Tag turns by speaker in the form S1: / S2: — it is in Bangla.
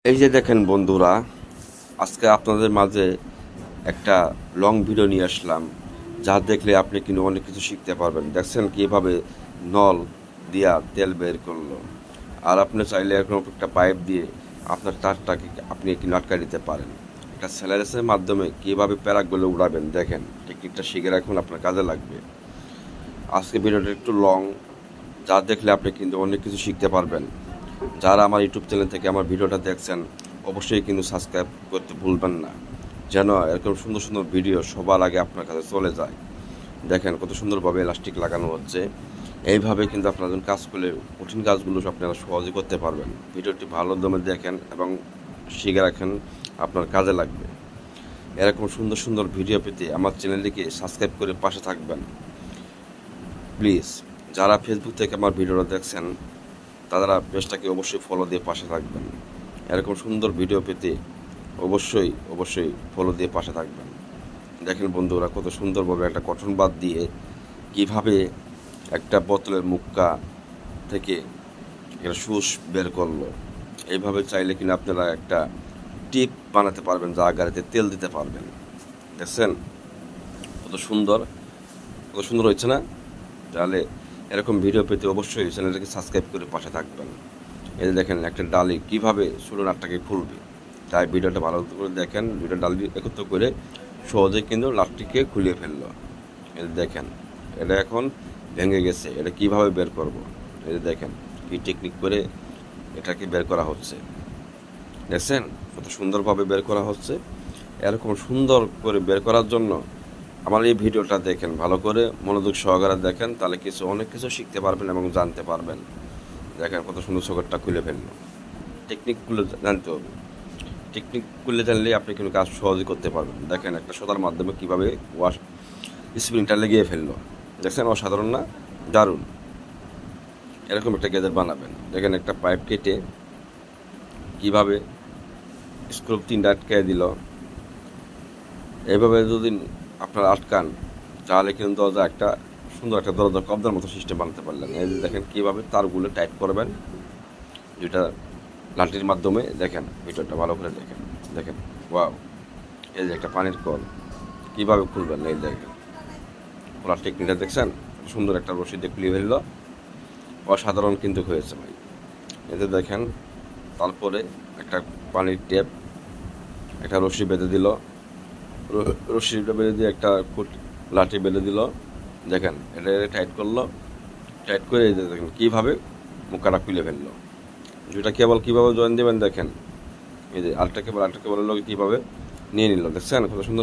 S1: এই যে দেখেন বন্ধুরা, আজকে আপনাদের মাঝে একটা লং ভিডিও নিয়ে আসলাম, যা দেখলে আপনি কিন্তু অনেক কিছু শিখতে পারবেন। দেখছেন কীভাবে নল দিয়া তেল বের করলো। আর আপনি চাইলে এরকম একটা পাইপ দিয়ে আপনার তারটাকে আপনি কিন্তু আটকা দিতে পারেন। একটা স্যালারেসের মাধ্যমে কীভাবে প্যারাকগুলো উড়াবেন, দেখেন টেকনিকটা শিখে রাখুন, আপনার কাজে লাগবে। আজকে ভিডিওটা একটু লং, যা দেখলে আপনি কিন্তু অনেক কিছু শিখতে পারবেন। যারা আমার ইউটিউব চ্যানেল থেকে আমার ভিডিওটা দেখছেন, অবশ্যই কিন্তু সাবস্ক্রাইব করতে ভুলবেন না, যেন এরকম সুন্দর সুন্দর ভিডিও সবার আগে আপনার কাছে চলে যায়। দেখেন কত সুন্দরভাবে ইলাস্টিক লাগানো হচ্ছে। এইভাবে কিন্তু আপনারা যখন কাজ করলে কঠিন কাজগুলো আপনারা সহজে করতে পারবেন। ভিডিওটি ভালো দমে দেখেন এবং শিখে রাখেন, আপনার কাজে লাগবে। এরকম সুন্দর সুন্দর ভিডিও পেতে আমার চ্যানেলটিকে সাবস্ক্রাইব করে পাশে থাকবেন প্লিজ। যারা ফেসবুক থেকে আমার ভিডিওটা দেখছেন, তারা পেজটাকে অবশ্যই ফলো দিয়ে পাশে থাকবেন। এরকম সুন্দর ভিডিও পেতে অবশ্যই অবশ্যই ফলো দিয়ে পাশে থাকবেন। দেখেন বন্ধুরা, কত সুন্দরভাবে একটা কটন বাদ দিয়ে কীভাবে একটা বোতলের মুক্কা থেকে একটা সুস বের করলো। এইভাবে চাইলে কিনা আপনারা একটা টিপ বানাতে পারবেন, যা গাড়িতে তেল দিতে পারবেন। দেখছেন কত সুন্দর, কত সুন্দর হয়েছে না? তাহলে এরকম ভিডিও পেতে অবশ্যই চ্যানেলটাকে সাবস্ক্রাইব করে পাশে থাকবেন। এই যে দেখেন একটা ডালি কীভাবে ছোটো নাটটাকে খুলবে, তাই ভিডিওটা ভালো করে দেখেন। দুইটা ডালি একত্র করে সহজে কিন্তু নাটটিকে খুলিয়ে ফেললো। এই যে দেখেন এটা এখন ভেঙে গেছে, এটা কীভাবে বের করব। এই যে দেখেন কী টেকনিক করে এটাকে বের করা হচ্ছে। দেখছেন কত সুন্দরভাবে বের করা হচ্ছে। এরকম সুন্দর করে বের করার জন্য আমার এই ভিডিওটা দেখেন, ভালো করে মনোযোগ সহকারে দেখেন, তাহলে অনেক কিছু শিখতে পারবেন এবং জানতে পারবেন। দেখেন কত সুন্দর সকেটটা খুলে ফেললো। টেকনিকগুলো জানতে হবে, টেকনিকগুলো জানলে আপনি কিন্তু কাজ সহজে করতে পারবেন। দেখেন একটা সোদার মাধ্যমে কীভাবে স্প্রিংটা লেগিয়ে ফেললো। দেখছেন অসাধারণ না? দারুণ। এরকম একটা গেজার বানাবেন। দেখেন একটা পাইপ কেটে কীভাবে স্ক্রু 3টা আটকে দিল। এইভাবে যদি আপনারা আটকান, তাহলে কিন্তু দরজা একটা সুন্দর একটা দরজা কবজার মতো সিস্টেম বানাতে পারলেন। এই যে দেখেন কীভাবে তারগুলো টাইট করবেন দুইটা লাঠির মাধ্যমে। দেখেন ভিডিওটা ভালো করে দেখেন। দেখেন ওয়াও, এই যে একটা পানির কল কীভাবে খুলবেন, এই দেখেন খোলার টেকনিকটা দেখছেন। সুন্দর একটা রশি দিয়ে খুলিয়ে ফেলল। অসাধারণ কিন্তু হয়েছে ভাই। এতে দেখেন তারপরে একটা পানির ট্যাপ, একটা রশি বেঁধে দিল, রশিটা বেঁধে দিয়ে একটা লাঠি বেঁধে দিল। দেখেন এটা টাইট করলো, টাইট করে এই যে দেখেন কীভাবে মুখাটা খুলে ফেললো। দুইটা কেবল কীভাবে জয়েন দেবেন দেখেন। এই যে আরেকটা কেবলের লোক কীভাবে নিয়ে নিল। দেখছেন কত সুন্দর।